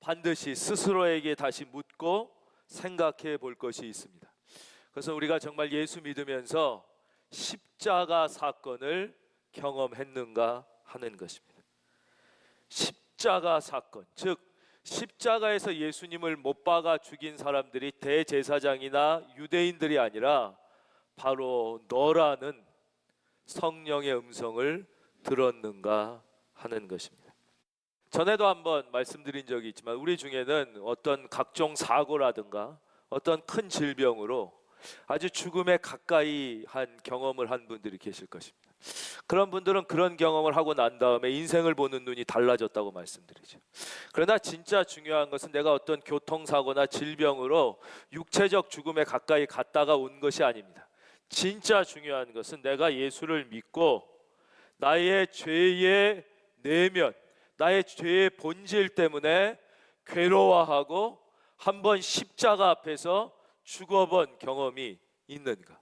반드시 스스로에게 다시 묻고 생각해 볼 것이 있습니다. 그래서 우리가 정말 예수 믿으면서 십자가 사건을 경험했는가 하는 것입니다. 십자가 사건, 즉 십자가에서 예수님을 못 박아 죽인 사람들이 대제사장이나 유대인들이 아니라 바로 너라는 성령의 음성을 들었는가 하는 것입니다. 전에도 한번 말씀드린 적이 있지만 우리 중에는 어떤 각종 사고라든가 어떤 큰 질병으로 아주 죽음에 가까이 한 경험을 한 분들이 계실 것입니다. 그런 분들은 그런 경험을 하고 난 다음에 인생을 보는 눈이 달라졌다고 말씀드리죠. 그러나 진짜 중요한 것은 내가 어떤 교통사고나 질병으로 육체적 죽음에 가까이 갔다가 온 것이 아닙니다. 진짜 중요한 것은 내가 예수를 믿고 나의 죄의 내면, 나의 죄의 본질 때문에 괴로워하고 한번 십자가 앞에서 죽어본 경험이 있는가,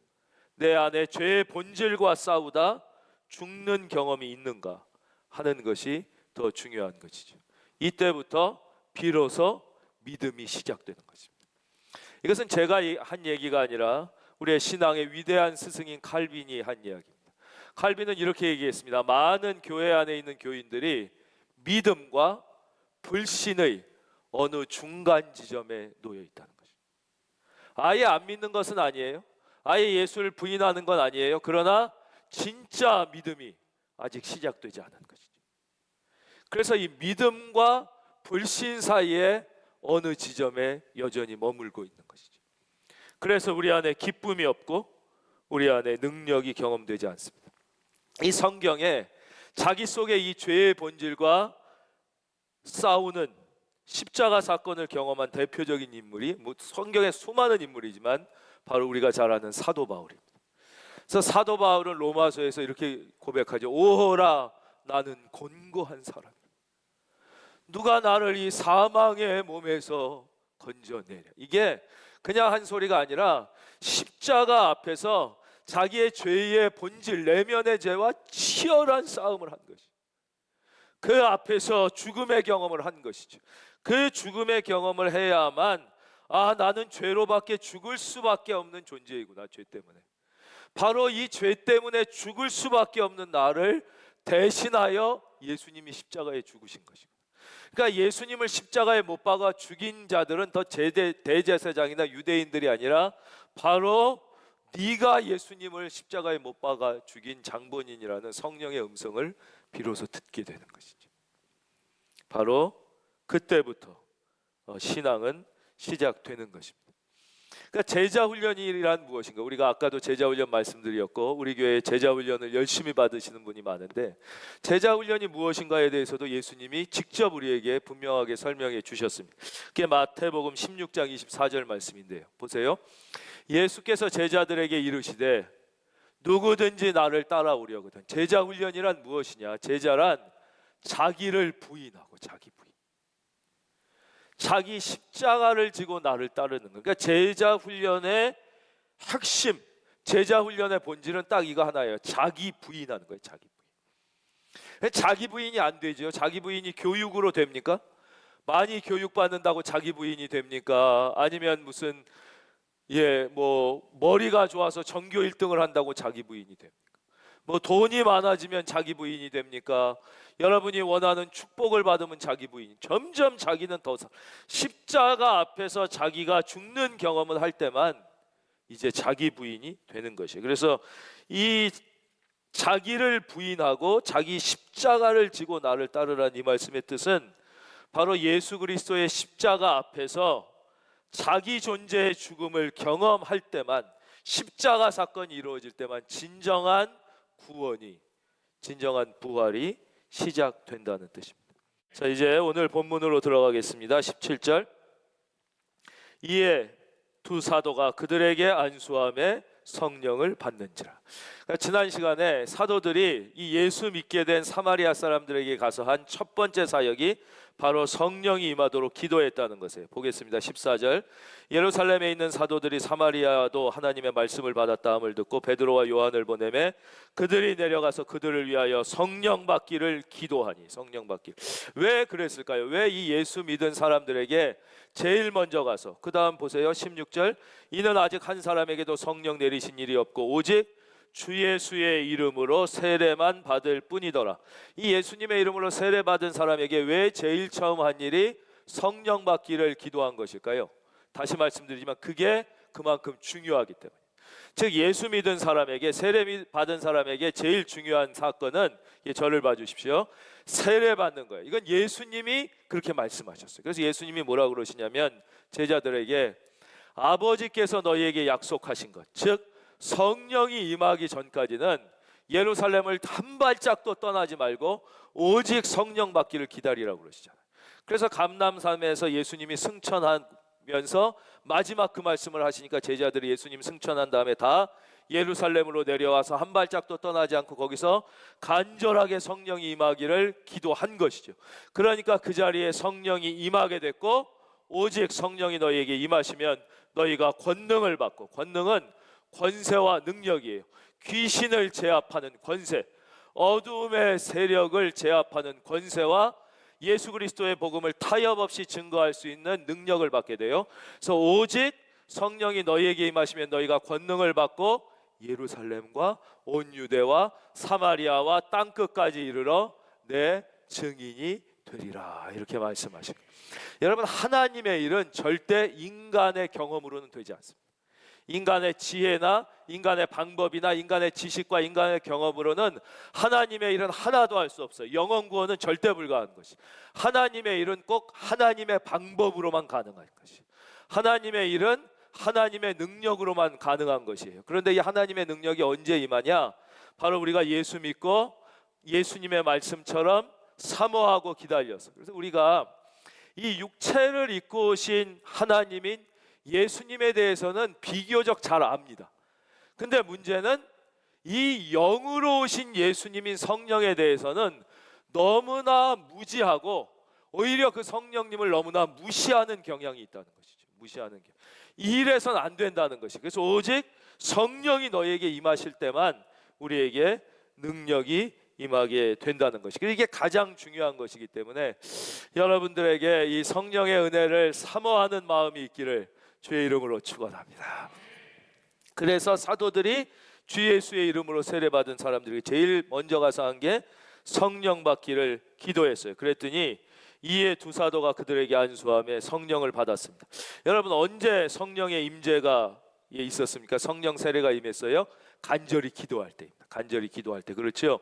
내 안에 죄의 본질과 싸우다 죽는 경험이 있는가 하는 것이 더 중요한 것이죠. 이때부터 비로소 믿음이 시작되는 것입니다. 이것은 제가 한 얘기가 아니라 우리의 신앙의 위대한 스승인 칼빈이 한 이야기입니다. 칼빈은 이렇게 얘기했습니다. 많은 교회 안에 있는 교인들이 믿음과 불신의 어느 중간 지점에 놓여 있다는 것입니다. 아예 안 믿는 것은 아니에요. 아예 예수를 부인하는 건 아니에요. 그러나 진짜 믿음이 아직 시작되지 않은 것이죠. 그래서 이 믿음과 불신 사이에 어느 지점에 여전히 머물고 있는 것이죠. 그래서 우리 안에 기쁨이 없고 우리 안에 능력이 경험되지 않습니다. 이 성경에 자기 속의 이 죄의 본질과 싸우는 십자가 사건을 경험한 대표적인 인물이 성경에 수많은 인물이지만 바로 우리가 잘 아는 사도 바울입니다. 그래서 사도 바울은 로마서에서 이렇게 고백하죠. 오호라 나는 곤고한 사람, 누가 나를 이 사망의 몸에서 건져내랴. 이게 그냥 한 소리가 아니라 십자가 앞에서 자기의 죄의 본질, 내면의 죄와 치열한 싸움을 한 것이, 그 앞에서 죽음의 경험을 한 것이죠. 그 죽음의 경험을 해야만 나는 죄로밖에 죽을 수밖에 없는 존재이구나. 죄 때문에, 바로 이 죄 때문에 죽을 수밖에 없는 나를 대신하여 예수님이 십자가에 죽으신 것이고, 그러니까 예수님을 십자가에 못 박아 죽인 자들은 더 대제사장이나 유대인들이 아니라 바로 네가 예수님을 십자가에 못 박아 죽인 장본인이라는 성령의 음성을 비로소 듣게 되는 것이죠. 바로 그때부터 신앙은 시작되는 것입니다. 그러니까 제자훈련이란 무엇인가? 우리가 아까도 제자훈련 말씀드렸고 우리 교회에 제자훈련을 열심히 받으시는 분이 많은데, 제자훈련이 무엇인가에 대해서도 예수님이 직접 우리에게 분명하게 설명해 주셨습니다. 그게 마태복음 16장 24절 말씀인데요, 보세요. 예수께서 제자들에게 이르시되 누구든지 나를 따라오려거든. 제자훈련이란 무엇이냐? 제자란 자기를 부인하고 자기 십자가를 지고 나를 따르는 것. 그러니까 제자 훈련의 핵심, 제자 훈련의 본질은 딱 이거 하나예요. 자기 부인하는 거예요. 자기 부인이 안 되죠. 자기 부인이 교육으로 됩니까? 많이 교육받는다고 자기 부인이 됩니까? 아니면 무슨 머리가 좋아서 전교 1등을 한다고 자기 부인이 됩니까? 돈이 많아지면 자기 부인이 됩니까? 여러분이 원하는 축복을 받으면 자기 부인. 점점 자기는 더 십자가 앞에서 자기가 죽는 경험을 할 때만 이제 자기 부인이 되는 것이에요. 그래서 이 자기를 부인하고 자기 십자가를 지고 나를 따르라는 이 말씀의 뜻은 바로 예수 그리스도의 십자가 앞에서 자기 존재의 죽음을 경험할 때만, 십자가 사건이 이루어질 때만 진정한 구원이, 진정한 부활이 시작된다는 뜻입니다. 자, 이제 오늘 본문으로 들어가겠습니다. 17절. 이에 두 사도가 그들에게 안수함에 성령을 받는지라. 그러니까 지난 시간에 사도들이 이 예수 믿게 된 사마리아 사람들에게 가서 한 첫 번째 사역이 바로 성령이 임하도록 기도했다는 것이에요. 보겠습니다. 14절. 예루살렘에 있는 사도들이 사마리아도 하나님의 말씀을 받았다함을 듣고 베드로와 요한을 보내매 그들이 내려가서 그들을 위하여 성령 받기를 기도하니. 성령 받기. 왜 그랬을까요? 왜 이 예수 믿은 사람들에게 제일 먼저 가서, 그 다음 보세요. 16절. 이는 아직 한 사람에게도 성령 내리신 일이 없고 오직 주 예수의 이름으로 세례만 받을 뿐이더라. 이 예수님의 이름으로 세례 받은 사람에게 왜 제일 처음 한 일이 성령 받기를 기도한 것일까요? 다시 말씀드리지만 그게 그만큼 중요하기 때문에. 즉 예수 믿은 사람에게, 세례 받은 사람에게 제일 중요한 사건은, 저를 봐주십시오, 세례 받는 거예요. 이건 예수님이 그렇게 말씀하셨어요. 그래서 예수님이 뭐라고 그러시냐면 제자들에게 아버지께서 너희에게 약속하신 것, 즉 성령이 임하기 전까지는 예루살렘을 한 발짝도 떠나지 말고 오직 성령 받기를 기다리라고 그러시잖아요. 그래서 감람산에서 예수님이 승천하면서 마지막 그 말씀을 하시니까 제자들이 예수님 승천한 다음에 다 예루살렘으로 내려와서 한 발짝도 떠나지 않고 거기서 간절하게 성령이 임하기를 기도한 것이죠. 그러니까 그 자리에 성령이 임하게 됐고 오직 성령이 너희에게 임하시면 너희가 권능을 받고, 권능은 권세와 능력이에요. 귀신을 제압하는 권세, 어두움의 세력을 제압하는 권세와 예수 그리스도의 복음을 타협 없이 증거할 수 있는 능력을 받게 돼요. 그래서 오직 성령이 너희에게 임하시면 너희가 권능을 받고 예루살렘과 온 유대와 사마리아와 땅끝까지 이르러 내 증인이 되리라, 이렇게 말씀하십니다. 여러분, 하나님의 일은 절대 인간의 경험으로는 되지 않습니다. 인간의 지혜나 인간의 방법이나 인간의 지식과 인간의 경험으로는 하나님의 일은 하나도 할 수 없어요. 영혼 구원은 절대 불가한 것이. 하나님의 일은 꼭 하나님의 방법으로만 가능한 것이. 하나님의 일은 하나님의 능력으로만 가능한 것이에요. 그런데 이 하나님의 능력이 언제 임하냐? 바로 우리가 예수 믿고 예수님의 말씀처럼 사모하고 기다려서. 그래서 우리가 이 육체를 입고 오신 하나님인 예수님에 대해서는 비교적 잘 압니다. 근데 문제는 이 영으로 오신 예수님인 성령에 대해서는 너무나 무지하고 오히려 그 성령님을 너무나 무시하는 경향이 있다는 것이죠. 무시하는 게. 이래서는 안 된다는 것이. 그래서 오직 성령이 너에게 임하실 때만 우리에게 능력이 임하게 된다는 것이. 이게 가장 중요한 것이기 때문에 여러분들에게 이 성령의 은혜를 사모하는 마음이 있기를 주의 이름으로 축원합니다. 그래서 사도들이 주 예수의 이름으로 세례받은 사람들이 제일 먼저 가서 한 게 성령 받기를 기도했어요. 그랬더니 이에 두 사도가 그들에게 안수하며 성령을 받았습니다. 여러분, 언제 성령의 임재가 있었습니까? 성령 세례가 임했어요? 간절히 기도할 때입니다. 간절히 기도할 때. 그렇죠?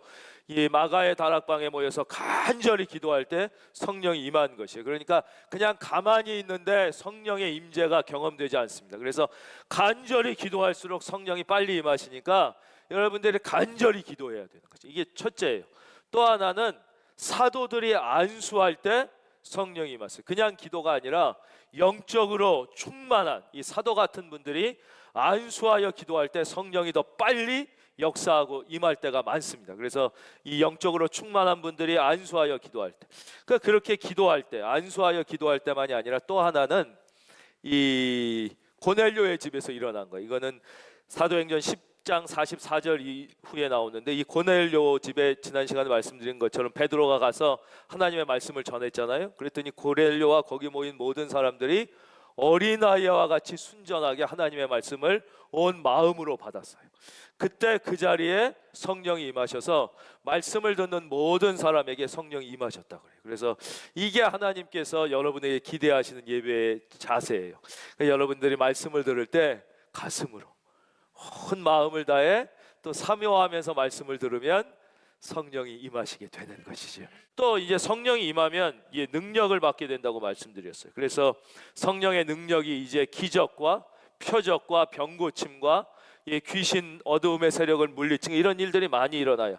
이 마가의 다락방에 모여서 간절히 기도할 때 성령이 임한 것이에요. 그러니까 그냥 가만히 있는데 성령의 임재가 경험되지 않습니다. 그래서 간절히 기도할수록 성령이 빨리 임하시니까 여러분들이 간절히 기도해야 되는 거죠. 이게 첫째예요. 또 하나는 사도들이 안수할 때 성령이 임했어요. 그냥 기도가 아니라 영적으로 충만한 이 사도 같은 분들이 안수하여 기도할 때 성령이 더 빨리 역사하고 임할 때가 많습니다. 그래서 이 영적으로 충만한 분들이 안수하여 기도할 때, 그러니까 그렇게 기도할 때, 안수하여 기도할 때만이 아니라 또 하나는 이 고넬료의 집에서 일어난 거예요. 이거는 사도행전 10장 44절 이후에 나오는데, 이 고넬료 집에 지난 시간에 말씀드린 것처럼 베드로가 가서 하나님의 말씀을 전했잖아요. 그랬더니 고넬료와 거기 모인 모든 사람들이 어린아이와 같이 순전하게 하나님의 말씀을 온 마음으로 받았어요. 그때 그 자리에 성령이 임하셔서 말씀을 듣는 모든 사람에게 성령이 임하셨다고 그래요. 그래서 이게 하나님께서 여러분에게 기대하시는 예배의 자세예요. 그러니까 여러분들이 말씀을 들을 때 가슴으로 온 마음을 다해 또 사모하면서 말씀을 들으면 성령이 임하시게 되는 것이죠. 또 이제 성령이 임하면 이 능력을 받게 된다고 말씀드렸어요. 그래서 성령의 능력이 이제 기적과 표적과 병고침과 이 귀신 어두움의 세력을 물리치는 이런 일들이 많이 일어나요.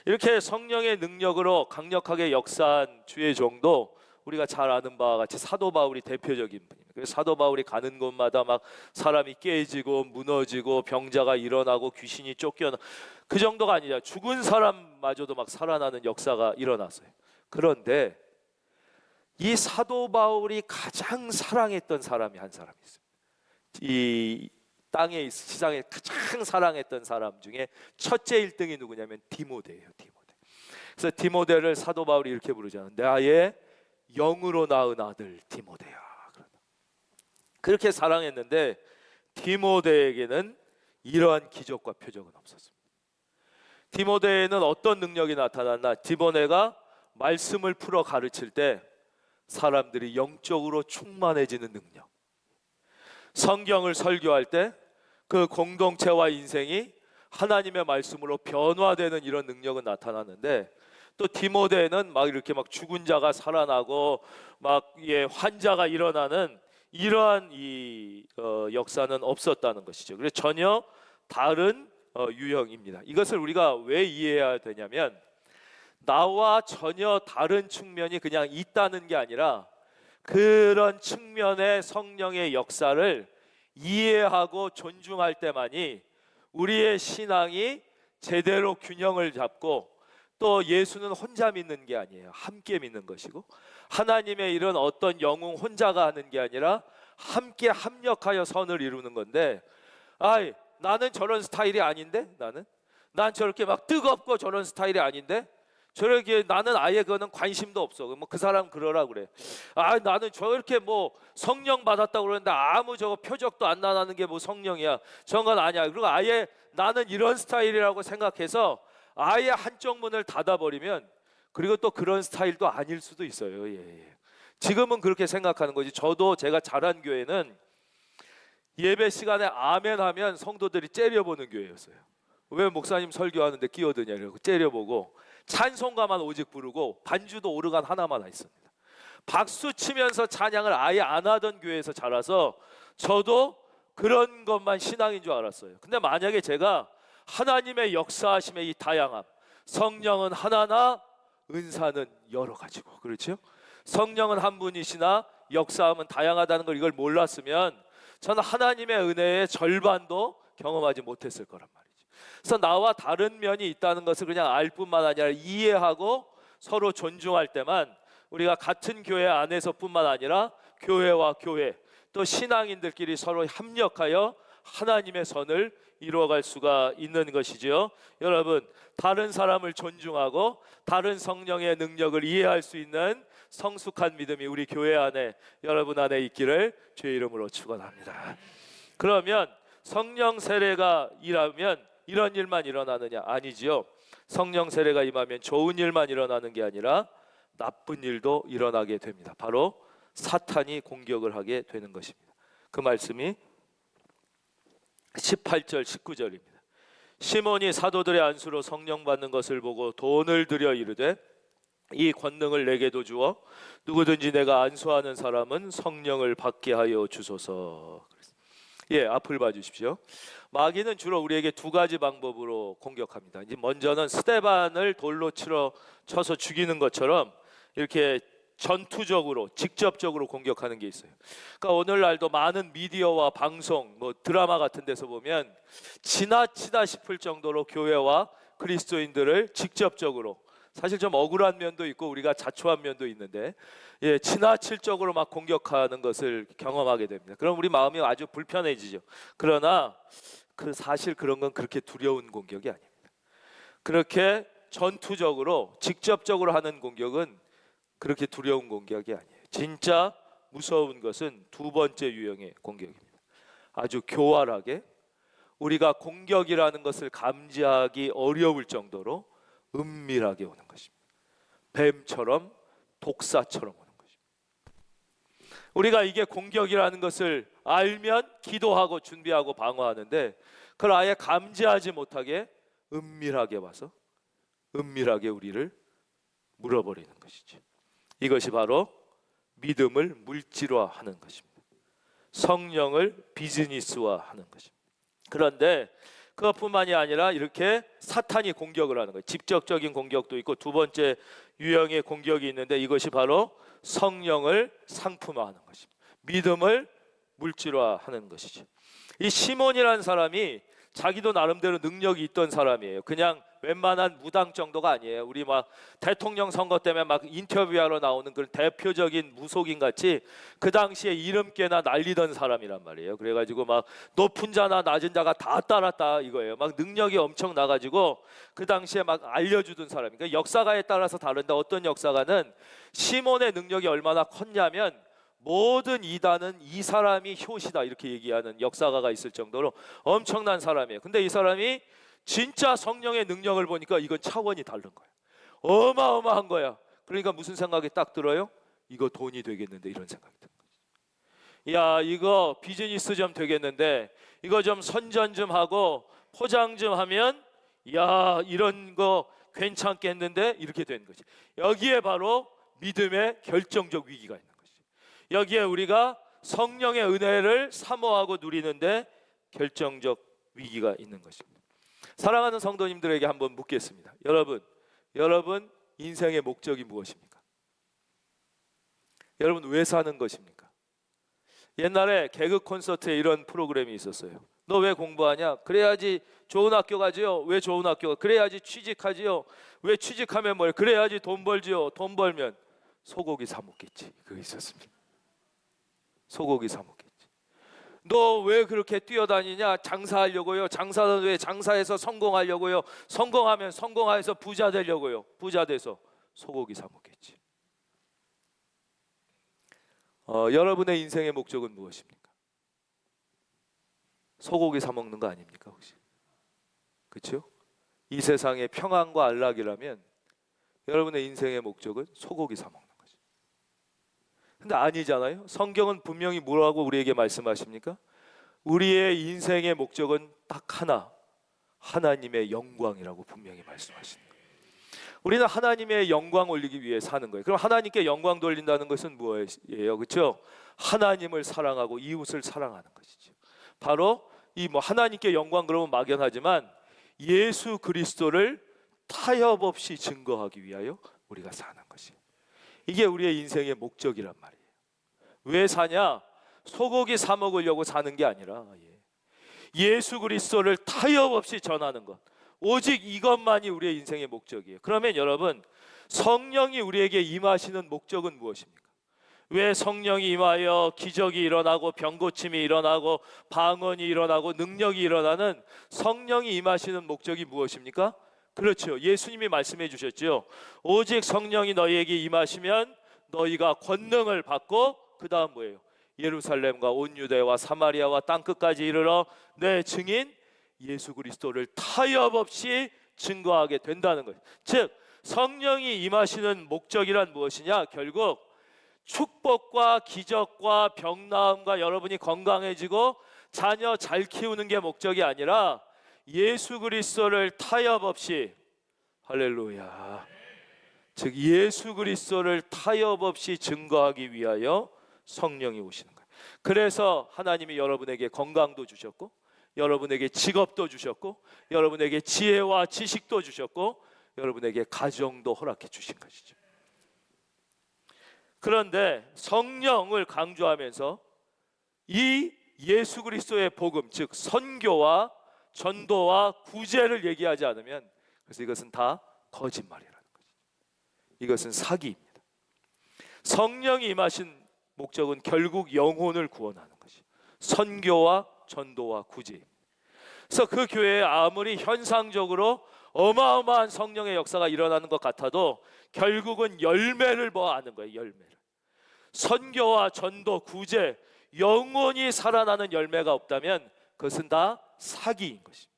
이렇게 성령의 능력으로 강력하게 역사한 주의 종도 우리가 잘 아는 바와 같이 사도 바울이 대표적인 분입니다. 그래서 사도 바울이 가는 곳마다 막 사람이 깨지고 무너지고 병자가 일어나고 귀신이 쫓겨나, 그 정도가 아니라 죽은 사람마저도 막 살아나는 역사가 일어났어요. 그런데 이 사도 바울이 가장 사랑했던 사람이 한 사람이 있어요. 이 땅에 세상에 가장 사랑했던 사람 중에 첫째 1등이 누구냐면 디모데예요. 디모데. 그래서 디모데를 사도 바울이 이렇게 부르잖아요. 나의 영으로 낳은 아들 디모데야. 그렇게 사랑했는데 디모데에게는 이러한 기적과 표적은 없었습니다. 디모데에는 어떤 능력이 나타났나? 디모데가 말씀을 풀어 가르칠 때 사람들이 영적으로 충만해지는 능력, 성경을 설교할 때 그 공동체와 인생이 하나님의 말씀으로 변화되는 이런 능력은 나타났는데, 또 디모데는 막 이렇게 막 죽은 자가 살아나고 막 환자가 일어나는 이러한 역사는 없었다는 것이죠. 그래서 전혀 다른 유형입니다. 이것을 우리가 왜 이해해야 되냐면, 나와 전혀 다른 측면이 그냥 있다는 게 아니라 그런 측면의 성령의 역사를 이해하고 존중할 때만이 우리의 신앙이 제대로 균형을 잡고, 또 예수는 혼자 믿는 게 아니에요. 함께 믿는 것이고, 하나님의 일은 어떤 영웅 혼자가 하는 게 아니라 함께 합력하여 선을 이루는 건데, 나는 저런 스타일이 아닌데, 난 저렇게 막 뜨겁고 저런 스타일이 아닌데, 저렇게 나는 아예 그거는 관심도 없어. 뭐 그 사람 그러라 그래. 나는 저렇게 뭐 성령 받았다고 그러는데 아무 저거 표적도 안 나는 게 뭐 성령이야. 저런 건 아니야. 그리고 아예 나는 이런 스타일이라고 생각해서 아예 한쪽 문을 닫아버리면, 그리고 또 그런 스타일도 아닐 수도 있어요. 지금은 그렇게 생각하는 거지. 저도 제가 자란 교회는 예배 시간에 아멘 하면 성도들이 째려보는 교회였어요. 왜 목사님 설교하는데 끼어드냐 이러고 째려보고, 찬송가만 오직 부르고 반주도 오르간 하나만 했습니다. 박수 치면서 찬양을 아예 안 하던 교회에서 자라서 저도 그런 것만 신앙인 줄 알았어요. 근데 만약에 제가 하나님의 역사하심의 이 다양함, 성령은 하나나 은사는 여러 가지고, 그렇죠? 성령은 한 분이시나 역사함은 다양하다는 걸 이걸 몰랐으면 저는 하나님의 은혜의 절반도 경험하지 못했을 거란 말이에요. 그래서 나와 다른 면이 있다는 것을 그냥 알 뿐만 아니라 이해하고 서로 존중할 때만 우리가 같은 교회 안에서뿐만 아니라 교회와 교회, 또 신앙인들끼리 서로 협력하여 하나님의 선을 이루어갈 수가 있는 것이죠. 여러분, 다른 사람을 존중하고 다른 성령의 능력을 이해할 수 있는 성숙한 믿음이 우리 교회 안에, 여러분 안에 있기를 주의 이름으로 축원합니다. 그러면 성령 세례가 일하면 이런 일만 일어나느냐? 아니지요. 성령 세례가 임하면 좋은 일만 일어나는 게 아니라 나쁜 일도 일어나게 됩니다. 바로 사탄이 공격을 하게 되는 것입니다. 그 말씀이 18절 19절입니다. 시몬이 사도들의 안수로 성령 받는 것을 보고 돈을 들여 이르되 이 권능을 내게도 주어 누구든지 내가 안수하는 사람은 성령을 받게 하여 주소서. 앞을 봐주십시오. 마귀는 주로 우리에게 두 가지 방법으로 공격합니다. 이제 먼저는 스데반을 돌로 쳐서 죽이는 것처럼 이렇게 전투적으로 직접적으로 공격하는 게 있어요. 그러니까 오늘날도 많은 미디어와 방송, 뭐 드라마 같은 데서 보면 지나치다 싶을 정도로 교회와 그리스도인들을 직접적으로, 사실 좀 억울한 면도 있고 우리가 자초한 면도 있는데 지나칠적으로 막 공격하는 것을 경험하게 됩니다. 그럼 우리 마음이 아주 불편해지죠. 그러나 사실 그런 건 그렇게 두려운 공격이 아닙니다. 그렇게 전투적으로 직접적으로 하는 공격은 그렇게 두려운 공격이 아니에요. 진짜 무서운 것은 두 번째 유형의 공격입니다. 아주 교활하게 우리가 공격이라는 것을 감지하기 어려울 정도로 은밀하게 오는 것입니다. 뱀처럼, 독사처럼 오는 것입니다. 우리가 이게 공격이라는 것을 알면 기도하고 준비하고 방어하는데, 그걸 아예 감지하지 못하게 은밀하게 와서 은밀하게 우리를 물어버리는 것이죠. 이것이 바로 믿음을 물질화하는 것입니다. 성령을 비즈니스화하는 것입니다. 그런데 그것뿐만이 아니라 이렇게 사탄이 공격을 하는 거예요. 직접적인 공격도 있고 두 번째 유형의 공격이 있는데, 이것이 바로 성령을 상품화하는 것입니다. 믿음을 물질화하는 것이죠. 이 시몬이라는 사람이 자기도 나름대로 능력이 있던 사람이에요. 그냥 웬만한 무당 정도가 아니에요. 우리 막 대통령 선거 때문에 막 인터뷰하러 나오는 그런 대표적인 무속인 같이 그 당시에 이름께나 날리던 사람이란 말이에요. 그래가지고 막 높은 자나 낮은 자가 다 따랐다 이거예요. 막 능력이 엄청 나가지고 그 당시에 막 알려주던 사람이니까, 그러니까 역사가에 따라서 다른데 어떤 역사가는 시몬의 능력이 얼마나 컸냐면 모든 이단은 이 사람이 효시다 이렇게 얘기하는 역사가가 있을 정도로 엄청난 사람이에요. 근데 이 사람이 진짜 성령의 능력을 보니까 이건 차원이 다른 거예요. 어마어마한 거야. 그러니까 무슨 생각이 딱 들어요? 이거 돈이 되겠는데, 이런 생각이 든 거예요. 야, 이거 비즈니스 좀 되겠는데, 이거 좀 선전 좀 하고 포장 좀 하면, 야, 이런 거 괜찮겠는데, 이렇게 된 거지. 여기에 바로 믿음의 결정적 위기가 있는 거지. 여기에 우리가 성령의 은혜를 사모하고 누리는데 결정적 위기가 있는 것입니다. 사랑하는 성도님들에게 한번 묻겠습니다. 여러분 인생의 목적이 무엇입니까? 여러분 왜 사는 것입니까? 옛날에 개그 콘서트에 이런 프로그램이 있었어요. 너 왜 공부하냐? 그래야지 좋은 학교 가지요. 왜 좋은 학교? 그래야지 취직하지요. 왜 취직하면 뭐예요? 그래야지 돈 벌지요. 돈 벌면 소고기 사 먹겠지. 그거 있었습니다. 소고기 사 먹겠지. 너 왜 그렇게 뛰어다니냐? 장사하려고요. 장사는 왜 장사해서 성공하려고요. 성공하면 성공해서 부자 되려고요. 부자 돼서 소고기 사 먹겠지. 여러분의 인생의 목적은 무엇입니까? 소고기 사 먹는 거 아닙니까 혹시? 그렇죠? 이 세상의 평안과 안락이라면 여러분의 인생의 목적은 소고기 사 먹는 거죠. 근데 아니잖아요. 성경은 분명히 뭐라고 우리에게 말씀하십니까? 우리의 인생의 목적은 딱 하나, 하나님의 영광이라고 분명히 말씀하십니다. 우리는 하나님의 영광 올리기 위해 사는 거예요. 그럼 하나님께 영광 돌린다는 것은 뭐예요? 그렇죠? 하나님을 사랑하고 이웃을 사랑하는 것이죠. 바로 이 뭐 하나님께 영광 그러면 막연하지만 예수 그리스도를 타협 없이 증거하기 위하여 우리가 사는 것이에요. 이게 우리의 인생의 목적이란 말이에요. 왜 사냐? 소고기 사 먹으려고 사는 게 아니라 예수 그리스도를 타협 없이 전하는 것, 오직 이것만이 우리의 인생의 목적이에요. 그러면 여러분, 성령이 우리에게 임하시는 목적은 무엇입니까? 왜 성령이 임하여 기적이 일어나고 병고침이 일어나고 방언이 일어나고 능력이 일어나는 성령이 임하시는 목적이 무엇입니까? 그렇죠. 예수님이 말씀해 주셨죠. 오직 성령이 너희에게 임하시면 너희가 권능을 받고 그 다음 뭐예요? 예루살렘과 온 유대와 사마리아와 땅끝까지 이르러 내 증인 예수 그리스도를 타협 없이 증거하게 된다는 거예요. 즉 성령이 임하시는 목적이란 무엇이냐? 결국 축복과 기적과 병나음과 여러분이 건강해지고 자녀 잘 키우는 게 목적이 아니라 예수 그리스도를 타협 없이, 할렐루야, 즉 예수 그리스도를 타협 없이 증거하기 위하여 성령이 오시는 거예요. 그래서 하나님이 여러분에게 건강도 주셨고 여러분에게 직업도 주셨고 여러분에게 지혜와 지식도 주셨고 여러분에게 가정도 허락해 주신 것이죠. 그런데 성령을 강조하면서 이 예수 그리스도의 복음, 즉 선교와 전도와 구제를 얘기하지 않으면 그래서 이것은 다 거짓말이라는 거죠. 이것은 사기입니다. 성령이 임하신 목적은 결국 영혼을 구원하는 것이 선교와 전도와 구제입니다. 그래서 그 교회에 아무리 현상적으로 어마어마한 성령의 역사가 일어나는 것 같아도 결국은 열매를 아는 거예요. 열매를. 선교와 전도, 구제, 영혼이 살아나는 열매가 없다면 그것은 다 사기인 것입니다.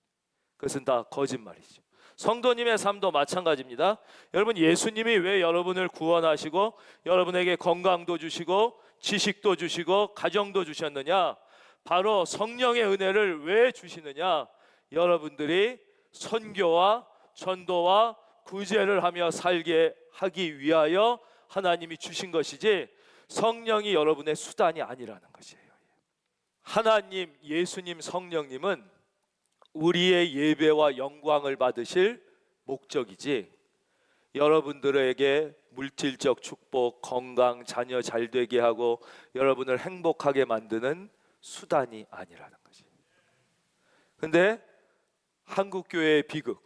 그것은 다 거짓말이죠. 성도님의 삶도 마찬가지입니다. 여러분, 예수님이 왜 여러분을 구원하시고 여러분에게 건강도 주시고 지식도 주시고 가정도 주셨느냐? 바로 성령의 은혜를 왜 주시느냐? 여러분들이 선교와 전도와 구제를 하며 살게 하기 위하여 하나님이 주신 것이지 성령이 여러분의 수단이 아니라는 것이에요. 하나님, 예수님, 성령님은 우리의 예배와 영광을 받으실 목적이지 여러분들에게 물질적 축복, 건강, 자녀 잘 되게 하고 여러분을 행복하게 만드는 수단이 아니라는 거지. 근데 한국 교회의 비극,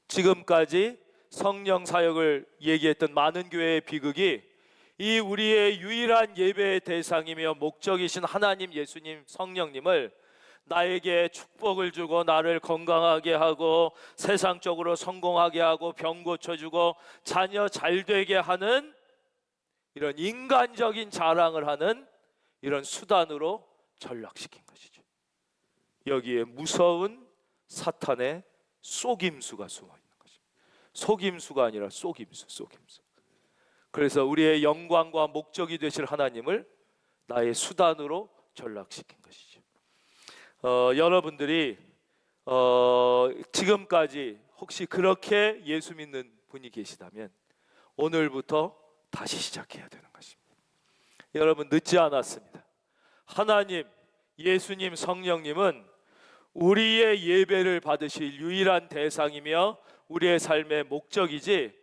지금까지 성령 사역을 얘기했던 많은 교회의 비극이 이 우리의 유일한 예배의 대상이며 목적이신 하나님, 예수님, 성령님을 나에게 축복을 주고 나를 건강하게 하고 세상적으로 성공하게 하고 병 고쳐주고 자녀 잘 되게 하는 이런 인간적인 자랑을 하는 이런 수단으로 전락시킨 것이죠. 여기에 무서운 사탄의 속임수가 숨어 있는 것입니다. 속임수가 아니라 속임수. 그래서 우리의 영광과 목적이 되실 하나님을 나의 수단으로 전락시킨 것이죠. 여러분들이 지금까지 혹시 그렇게 예수 믿는 분이 계시다면 오늘부터 다시 시작해야 되는 것입니다. 여러분, 늦지 않았습니다. 하나님, 예수님, 성령님은 우리의 예배를 받으실 유일한 대상이며 우리의 삶의 목적이지,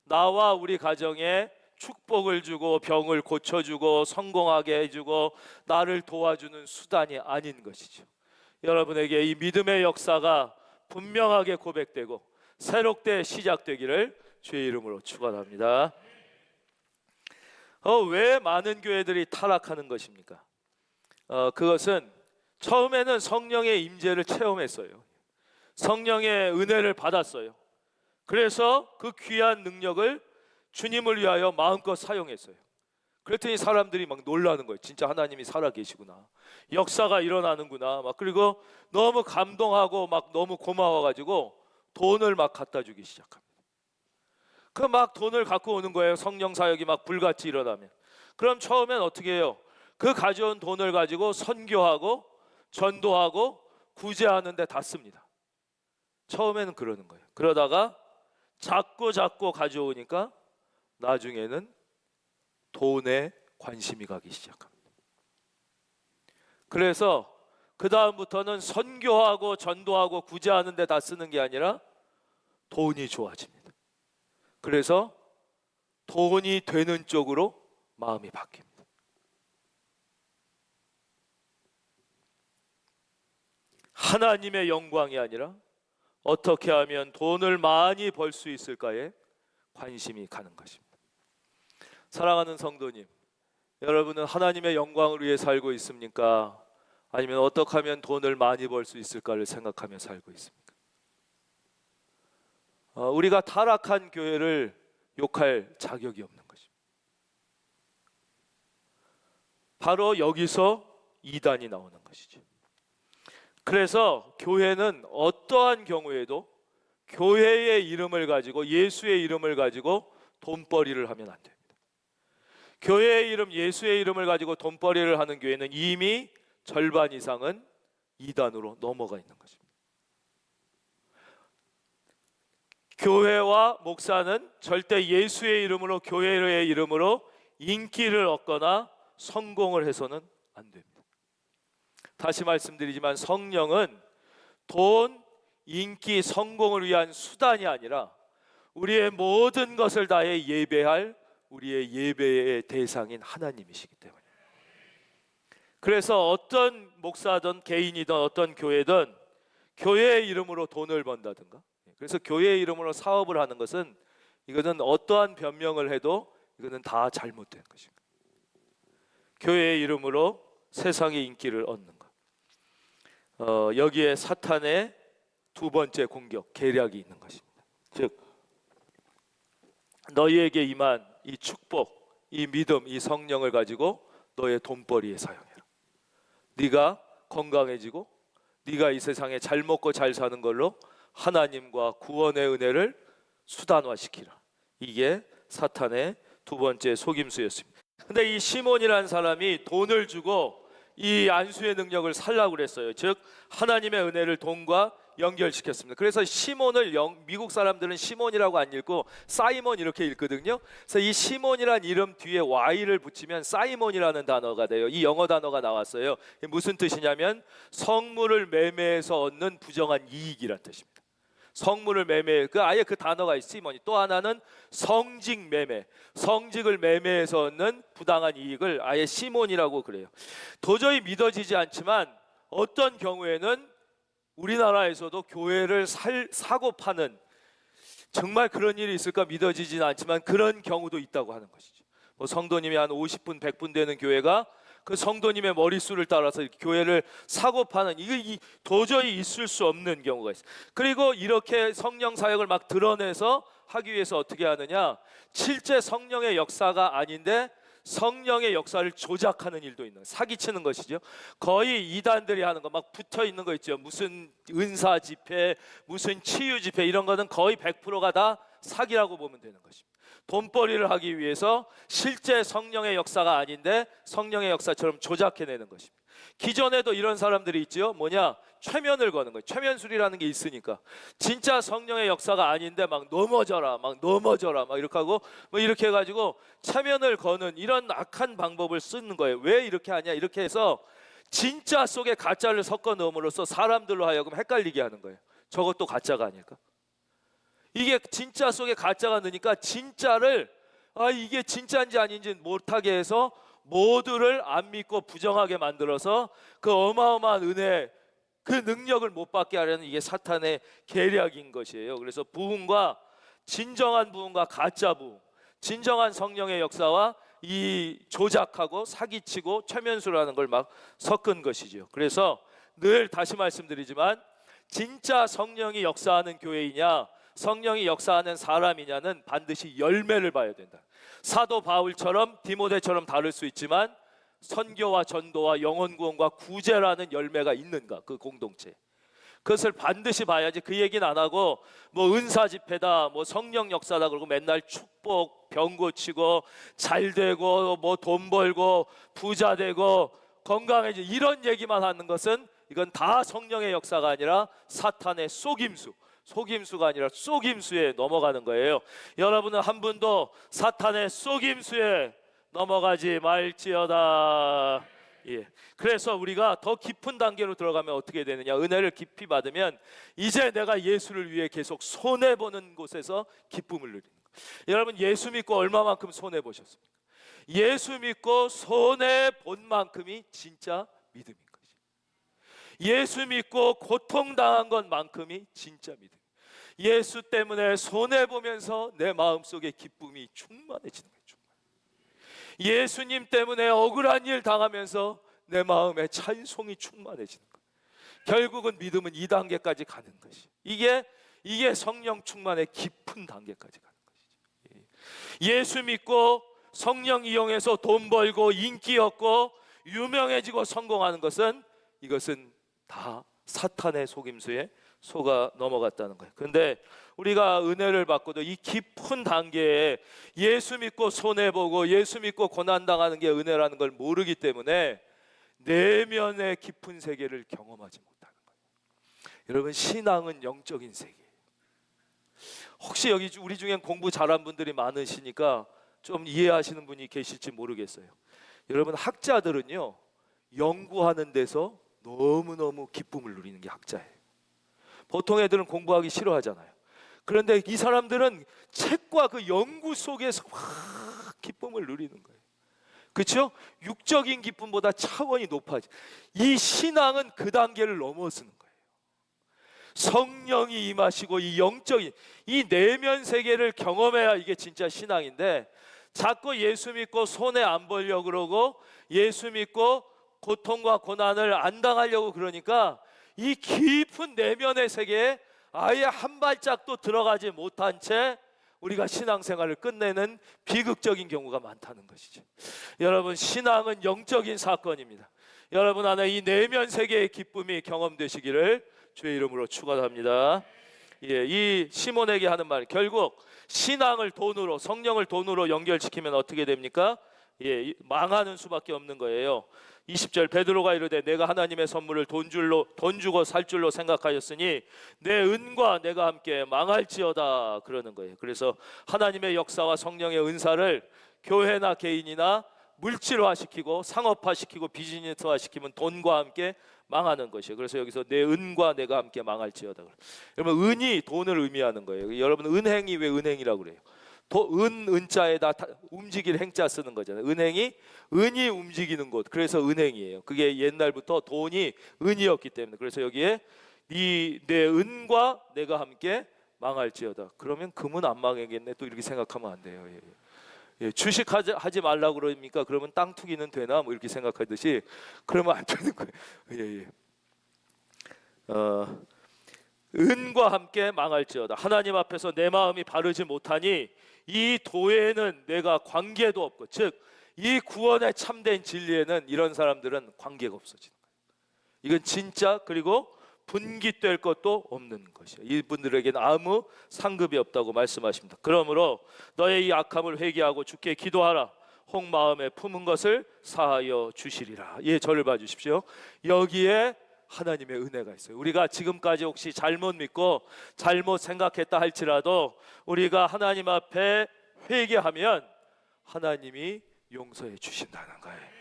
나와 우리 가정에 축복을 주고 병을 고쳐주고 성공하게 해주고 나를 도와주는 수단이 아닌 것이죠. 여러분에게 이 믿음의 역사가 분명하게 고백되고 새롭게 시작되기를 주의 이름으로 축원합니다. 왜 많은 교회들이 타락하는 것입니까? 그것은 처음에는 성령의 임재를 체험했어요. 성령의 은혜를 받았어요. 그래서 그 귀한 능력을 주님을 위하여 마음껏 사용했어요. 그랬더니 사람들이 막 놀라는 거예요. 진짜 하나님이 살아계시구나, 역사가 일어나는구나. 그리고 너무 감동하고 막 너무 고마워가지고 돈을 막 갖다 주기 시작합니다. 그 막 돈을 갖고 오는 거예요. 성령 사역이 막 불같이 일어나면. 그럼 처음엔 어떻게 해요? 그 가져온 돈을 가지고 선교하고 전도하고 구제하는 데 다 씁니다. 처음에는 그러는 거예요. 그러다가 자꾸 가져오니까 나중에는 돈에 관심이 가기 시작합니다. 그래서 그 다음부터는 선교하고 전도하고 구제하는 데 다 쓰는 게 아니라 돈이 좋아집니다. 그래서 돈이 되는 쪽으로 마음이 바뀝니다. 하나님의 영광이 아니라 어떻게 하면 돈을 많이 벌 수 있을까에 관심이 가는 것입니다. 사랑하는 성도님, 여러분은 하나님의 영광을 위해 살고 있습니까? 아니면 어떻게 하면 돈을 많이 벌 수 있을까를 생각하며 살고 있습니까? 우리가 타락한 교회를 욕할 자격이 없는 것입니다. 바로 여기서 이단이 나오는 것이죠. 그래서 교회는 어떠한 경우에도 교회의 이름을 가지고, 예수의 이름을 가지고 돈벌이를 하면 안 됩니다. 교회의 이름, 예수의 이름을 가지고 돈벌이를 하는 교회는 이미 절반 이상은 이단으로 넘어가 있는 것입니다. 교회와 목사는 절대 예수의 이름으로, 교회의 이름으로 인기를 얻거나 성공을 해서는 안 됩니다. 다시 말씀드리지만 성령은 돈, 인기, 성공을 위한 수단이 아니라 우리의 모든 것을 다해 예배할 우리의 예배의 대상인 하나님이시기 때문에, 그래서 어떤 목사든 개인이든 어떤 교회든 교회의 이름으로 돈을 번다든가, 그래서 교회의 이름으로 사업을 하는 것은, 이거는 어떠한 변명을 해도 이거는 다 잘못된 것입니다. 교회의 이름으로 세상의 인기를 얻는 것, 여기에 사탄의 두 번째 공격, 계략이 있는 것입니다. 즉, 너희에게 임한 이 축복, 이 믿음, 이 성령을 가지고 너의 돈벌이에 사용해라. 네가 건강해지고 네가 이 세상에 잘 먹고 잘 사는 걸로 하나님과 구원의 은혜를 수단화시키라. 이게 사탄의 두 번째 속임수였습니다. 근데 이 시몬이라는 사람이 돈을 주고 이 안수의 능력을 살라고 그랬어요. 즉 하나님의 은혜를 돈과 연결시켰습니다. 그래서 시몬을 미국 사람들은 시몬이라고 안 읽고 사이먼 이렇게 읽거든요. 그래서 이 시몬이란 이름 뒤에 Y를 붙이면 사이몬이라는 단어가 돼요. 이 영어 단어가 나왔어요. 무슨 뜻이냐면 성물을 매매해서 얻는 부정한 이익이란 뜻입니다. 성물을 매매, 그 아예 그 단어가 있어요. 시몬이. 또 하나는 성직 매매, 성직을 매매해서 얻는 부당한 이익을 아예 시몬이라고 그래요. 도저히 믿어지지 않지만 어떤 경우에는 우리나라에서도 교회를 사고 파는, 정말 그런 일이 있을까 믿어지지는 않지만 그런 경우도 있다고 하는 것이죠. 뭐 성도님이 한 50분 100분 되는 교회가 그 성도님의 머릿수를 따라서 교회를 사고 파는, 이게 도저히 있을 수 없는 경우가 있어요. 그리고 이렇게 성령 사역을 막 드러내서 하기 위해서 어떻게 하느냐, 실제 성령의 역사가 아닌데 성령의 역사를 조작하는 일도 있는, 사기치는 것이죠. 거의 이단들이 하는 거, 막 붙어 있는 거 있죠. 무슨 은사 집회, 무슨 치유 집회, 이런 거는 거의 100%가 다 사기라고 보면 되는 것입니다. 돈벌이를 하기 위해서 실제 성령의 역사가 아닌데 성령의 역사처럼 조작해내는 것입니다. 기존에도 이런 사람들이 있지요. 뭐냐, 최면을 거는 거예요. 최면술이라는 게 있으니까 진짜 성령의 역사가 아닌데 막 넘어져라 막 이렇게 하고 뭐 이렇게 해가지고 최면을 거는 이런 악한 방법을 쓰는 거예요. 왜 이렇게 하냐, 이렇게 해서 진짜 속에 가짜를 섞어 넣음으로써 사람들로 하여금 헷갈리게 하는 거예요. 저것도 가짜가 아닐까? 이게 진짜 속에 가짜가 넣으니까 진짜를, 이게 진짜인지 아닌지 못하게 해서 모두를 안 믿고 부정하게 만들어서 그 어마어마한 은혜, 그 능력을 못 받게 하려는, 이게 사탄의 계략인 것이에요. 그래서 부흥과, 진정한 부흥과 가짜 부흥, 진정한 성령의 역사와 이 조작하고 사기치고 최면수라는 걸 막 섞은 것이죠. 그래서 늘 다시 말씀드리지만 진짜 성령이 역사하는 교회이냐, 성령이 역사하는 사람이냐는 반드시 열매를 봐야 된다. 사도 바울처럼 디모데처럼 다를 수 있지만 선교와 전도와 영혼 구원과 구제라는 열매가 있는가, 그 공동체, 그것을 반드시 봐야지. 그 얘기는 안 하고 뭐 은사 집회다, 뭐 성령 역사다 그러고 맨날 축복, 병 고치고 잘 되고 뭐 돈 벌고 부자 되고 건강해지, 이런 얘기만 하는 것은 이건 다 성령의 역사가 아니라 사탄의 속임수가 아니라 속임수에 넘어가는 거예요. 여러분은 한 분도 사탄의 속임수에 넘어가지 말지어다. 예. 그래서 우리가 더 깊은 단계로 들어가면 어떻게 되느냐, 은혜를 깊이 받으면 이제 내가 예수를 위해 계속 손해보는 곳에서 기쁨을 누리는 거예요. 여러분, 예수 믿고 얼마만큼 손해보셨습니까? 예수 믿고 손해본 만큼이 진짜 믿음인 거죠. 예수 믿고 고통당한 것만큼이 진짜 믿음. 예수 때문에 손해보면서 내 마음속에 기쁨이 충만해지는 거예요. 예수님 때문에 억울한 일 당하면서 내 마음에 찬송이 충만해지는 거예요. 결국은 믿음은 2단계까지 가는 것이, 이게 성령 충만의 깊은 단계까지 가는 것이죠. 예수 믿고 성령 이용해서 돈 벌고 인기 얻고 유명해지고 성공하는 것은, 이것은 다 사탄의 속임수에 속아 넘어갔다는 거예요. 그런데 우리가 은혜를 받고도 이 깊은 단계에 예수 믿고 손해보고 예수 믿고 고난당하는 게 은혜라는 걸 모르기 때문에 내면의 깊은 세계를 경험하지 못하는 거예요. 여러분, 신앙은 영적인 세계예요. 혹시 여기 우리 중엔 공부 잘한 분들이 많으시니까 좀 이해하시는 분이 계실지 모르겠어요. 여러분, 학자들은요, 연구하는 데서 너무너무 기쁨을 누리는 게 학자예요. 보통 애들은 공부하기 싫어하잖아요. 그런데 이 사람들은 책과 그 연구 속에서 막 기쁨을 누리는 거예요. 그렇죠? 육적인 기쁨보다 차원이 높아지. 이 신앙은 그 단계를 넘어서는 거예요. 성령이 임하시고 이 영적인, 이 내면 세계를 경험해야 이게 진짜 신앙인데, 자꾸 예수 믿고 손해 안 보려고 그러고 예수 믿고 고통과 고난을 안 당하려고 그러니까 이 깊은 내면의 세계에 아예 한 발짝도 들어가지 못한 채 우리가 신앙생활을 끝내는 비극적인 경우가 많다는 것이죠. 여러분, 신앙은 영적인 사건입니다. 여러분 안에 이 내면 세계의 기쁨이 경험되시기를 주의 이름으로 축원합니다. 이 시몬에게 하는 말, 결국 신앙을 돈으로, 성령을 돈으로 연결시키면 어떻게 됩니까? 망하는 수밖에 없는 거예요. 20절, 베드로가 이르되 내가 하나님의 선물을 돈 주고 살 줄로 생각하였으니 내 은과 내가 함께 망할지어다, 그러는 거예요. 그래서 하나님의 역사와 성령의 은사를 교회나 개인이나 물질화시키고 상업화시키고 비즈니스화시키면 돈과 함께 망하는 것이에요. 그래서 여기서 내 은과 내가 함께 망할지어다. 여러분, 은이 돈을 의미하는 거예요. 여러분, 은행이 왜 은행이라고 그래요? 은자에다 움직일 행자 쓰는 거잖아요. 은이 움직이는 곳, 그래서 은행이에요. 그게 옛날부터 돈이 은이었기 때문에. 그래서 여기에 내 은과 내가 함께 망할지어다. 그러면 금은 안 망하겠네, 또 이렇게 생각하면 안 돼요. 주식 하지 말라고 그러니까 그러면 땅 투기는 되나, 뭐 이렇게 생각하듯이 그러면 안 되는 거예요. 은과 함께 망할지어다. 하나님 앞에서 내 마음이 바르지 못하니 이 도에는 내가 관계도 없고, 즉 이 구원의 참된 진리에는 이런 사람들은 관계가 없어지는 거예요. 이건 진짜, 그리고 분깃될 것도 없는 것이에요. 이분들에게는 아무 상급이 없다고 말씀하십니다. 그러므로 너의 이 악함을 회개하고 주께 기도하라. 혹 마음에 품은 것을 사하여 주시리라. 저를 봐주십시오. 여기에 하나님의 은혜가 있어요. 우리가 지금까지 혹시 잘못 믿고 잘못 생각했다 할지라도 우리가 하나님 앞에 회개하면 하나님이 용서해 주신다는 거예요.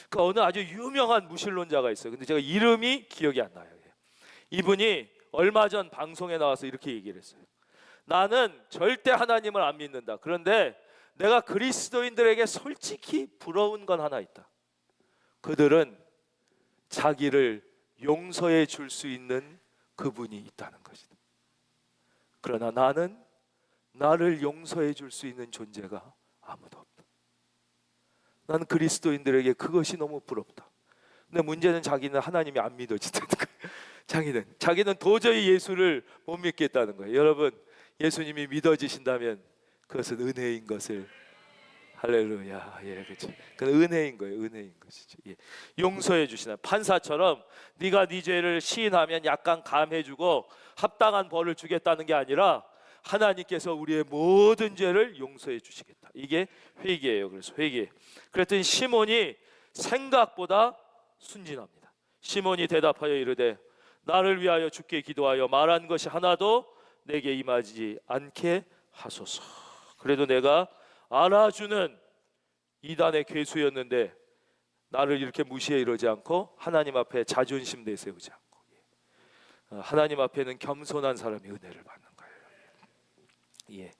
그 어느 아주 유명한 무신론자가 있어요. 근데 제가 이름이 기억이 안 나요. 이분이 얼마 전 방송에 나와서 이렇게 얘기를 했어요. 나는 절대 하나님을 안 믿는다. 그런데 내가 그리스도인들에게 솔직히 부러운 건 하나 있다. 그들은 자기를 용서해 줄 수 있는 그분이 있다는 것이다. 그러나 나는 나를 용서해 줄 수 있는 존재가 아무도 없다. 나는 그리스도인들에게 그것이 너무 부럽다. 근데 문제는 자기는 하나님이 안 믿어진다는 거예요. 자기는 도저히 예수를 못 믿겠다는 거예요. 여러분, 예수님이 믿어지신다면 그것은 은혜인 것을, 할렐루야. 그렇죠. 그건 은혜인 거예요. 은혜인 것이죠. 용서해 주시나 판사처럼 네가 네 죄를 시인하면 약간 감해주고 합당한 벌을 주겠다는 게 아니라 하나님께서 우리의 모든 죄를 용서해 주시겠다. 이게 회개예요. 그래서 회개. 그랬더니 시몬이 생각보다 순진합니다. 시몬이 대답하여 이르되 나를 위하여 주께 기도하여 말한 것이 하나도 내게 임하지 않게 하소서. 그래도 내가 알아주는 이단의 괴수였는데 나를 이렇게 무시해 이러지 않고 하나님 앞에 자존심 내세우지 않고, 하나님 앞에는 겸손한 사람이 은혜를 받는 거예요.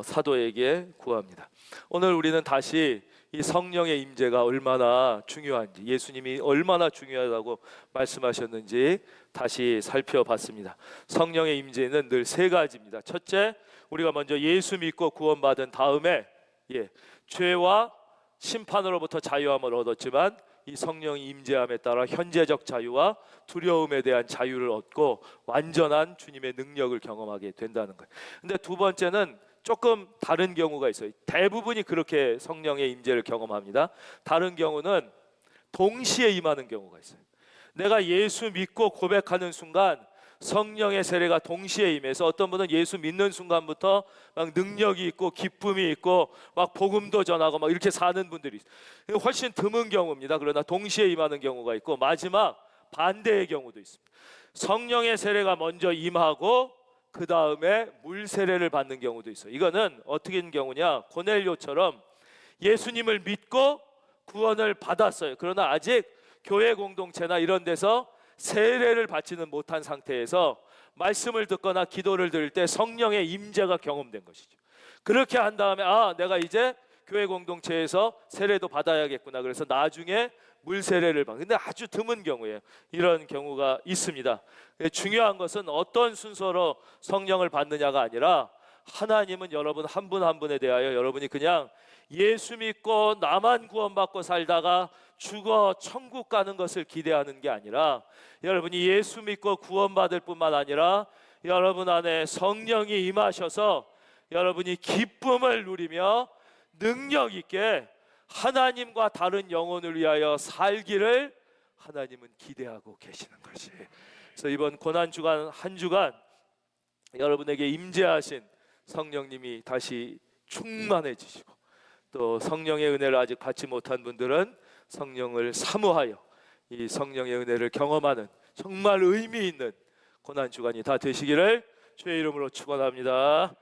사도에게 구합니다. 오늘 우리는 다시 이 성령의 임재가 얼마나 중요한지, 예수님이 얼마나 중요하다고 말씀하셨는지 다시 살펴봤습니다. 성령의 임재는 늘 세 가지입니다. 첫째, 우리가 먼저 예수 믿고 구원받은 다음에 죄와 심판으로부터 자유함을 얻었지만 이 성령이 임재함에 따라 현재적 자유와 두려움에 대한 자유를 얻고 완전한 주님의 능력을 경험하게 된다는 거예요. 근데 두 번째는 조금 다른 경우가 있어요. 대부분이 그렇게 성령의 임재를 경험합니다. 다른 경우는 동시에 임하는 경우가 있어요. 내가 예수 믿고 고백하는 순간 성령의 세례가 동시에 임해서 어떤 분은 예수 믿는 순간부터 막 능력이 있고 기쁨이 있고 막 복음도 전하고 막 이렇게 사는 분들이 있어요. 훨씬 드문 경우입니다. 그러나 동시에 임하는 경우가 있고, 마지막 반대의 경우도 있습니다. 성령의 세례가 먼저 임하고 그 다음에 물 세례를 받는 경우도 있어요. 이거는 어떻게 된 경우냐, 고넬료처럼 예수님을 믿고 구원을 받았어요. 그러나 아직 교회 공동체나 이런 데서 세례를 받지는 못한 상태에서 말씀을 듣거나 기도를 들을 때 성령의 임재가 경험된 것이죠. 그렇게 한 다음에 내가 이제 교회 공동체에서 세례도 받아야겠구나. 그래서 나중에 물 세례를 받는, 근데 아주 드문 경우예요. 이런 경우가 있습니다. 중요한 것은 어떤 순서로 성령을 받느냐가 아니라 하나님은 여러분 한 분 한 분에 대하여 여러분이 그냥 예수 믿고 나만 구원받고 살다가 죽어 천국 가는 것을 기대하는 게 아니라, 여러분이 예수 믿고 구원받을 뿐만 아니라 여러분 안에 성령이 임하셔서 여러분이 기쁨을 누리며 능력 있게 하나님과 다른 영혼을 위하여 살기를 하나님은 기대하고 계시는 것이. 그래서 이번 고난 주간 한 주간 여러분에게 임재하신 성령님이 다시 충만해지시고, 또 성령의 은혜를 아직 받지 못한 분들은 성령을 사모하여 이 성령의 은혜를 경험하는 정말 의미 있는 고난 주간이 다 되시기를 주의 이름으로 축원합니다.